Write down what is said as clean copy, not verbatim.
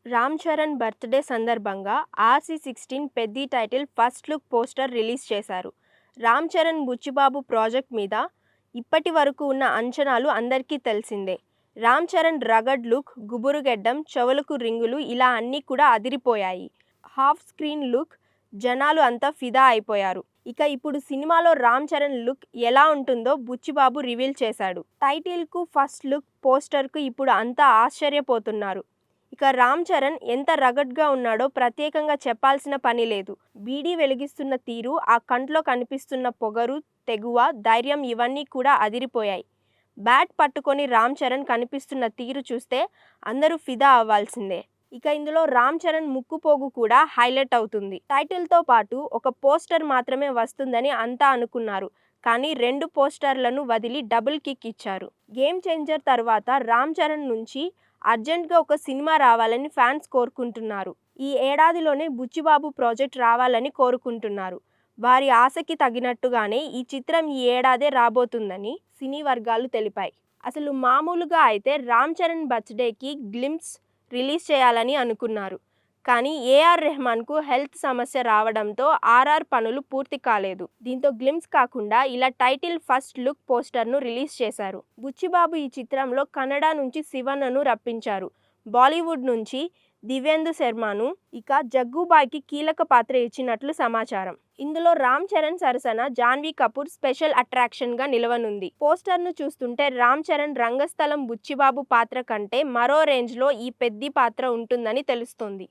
Ram Charan birthday సందర్భంగా 'ఆర్సీ16' Peddi title first look poster release చేశారు. రామ్ చరణ్, బుచ్చిబాబు ప్రాజెక్ట్ మీద ఇప్పటి వరకు ఉన్న అంచనాలు అందరికీ తెలిసిందే. రామ్ చరణ్ రగడ్ లుక్, గుబురు గెడ్డం, చెవులకు రింగులు ఇలా అన్నీ కూడా అదిరిపోయాయి. హాఫ్ స్క్రీన్ లుక్ జనాలు అంతా ఫిదా అయిపోయారు. ఇక ఇప్పుడు సినిమాలో రామ్ చరణ్ లుక్ ఎలా ఉంటుందో బుచ్చిబాబు రివీల్ చేశాడు. టైటిల్‌కు, ఫస్ట్ లుక్ పోస్టర్‌కు ఇప్పుడు అంతా ఆశ్చర్యపోతున్నారు. ఇక రామ్ చరణ్ ఎంత రగడ్‌గా ఉన్నాడో ప్రత్యేకంగా చెప్పాల్సిన పని లేదు. బీడీ వెలిగిస్తున్న తీరు, ఆ కంట్లో కనిపిస్తున్న పొగరు, తెగువ, ధైర్యం ఇవన్నీ కూడా అదిరిపోయాయి. బ్యాట్ పట్టుకొని రామ్ చరణ్ కనిపిస్తున్న తీరు చూస్తే అందరూ ఫిదా అవ్వాల్సిందే. ఇక ఇందులో రామ్ చరణ్ ముక్కుపోగు కూడా హైలైట్ అవుతుంది. టైటిల్‌తో పాటు ఒక పోస్టర్ మాత్రమే వస్తుందని అంతా అనుకున్నారు. కానీ 2 పోస్టర్లను వదిలి డబుల్ కిక్ ఇచ్చారు. గేమ్ చేంజర్ తర్వాత రామ్ చరణ్ నుంచి అర్జెంట్‌గా ఒక సినిమా రావాలని ఫ్యాన్స్ కోరుకుంటున్నారు. ఈ ఏడాదిలోనే బుచ్చిబాబు ప్రాజెక్ట్ రావాలని కోరుకుంటున్నారు. వారి ఆశకి తగినట్టుగానే ఈ చిత్రం ఈ ఏడాదే రాబోతుందని సినీ వర్గాలు తెలిపాయి. అసలు మామూలుగా అయితే రామ్ చరణ్ బర్త్‌డేకి గ్లింప్స్ రిలీజ్ చేయాలని అనుకున్నారు. కానీ ఏఆర్ రెహమాన్‌కు హెల్త్ సమస్య రావడంతో ఆర్ఆర్ పనులు పూర్తి కాలేదు. దీంతో గ్లింప్స్ కాకుండా ఇలా టైటిల్, ఫస్ట్ లుక్ పోస్టర్‌ను రిలీజ్ చేశారు. బుచ్చిబాబు ఈ చిత్రంలో కన్నడ నుంచి శివన్నను రప్పించారు. బాలీవుడ్ నుంచి దివ్యేందు శర్మను, ఇక జగ్గుబాయ్‌కి కీలక పాత్ర ఇచ్చినట్లు సమాచారం. ఇందులో రామ్ చరణ్ సరసన జాన్వీ కపూర్ స్పెషల్ అట్రాక్షన్‌గా నిలవనుంది. పోస్టర్‌ను చూస్తుంటే రామ్ చరణ్ రంగస్థలం బుచ్చిబాబు పాత్ర కంటే మరో రేంజ్‌లో ఈ పెద్ది పాత్ర ఉంటుందని తెలుస్తోంది.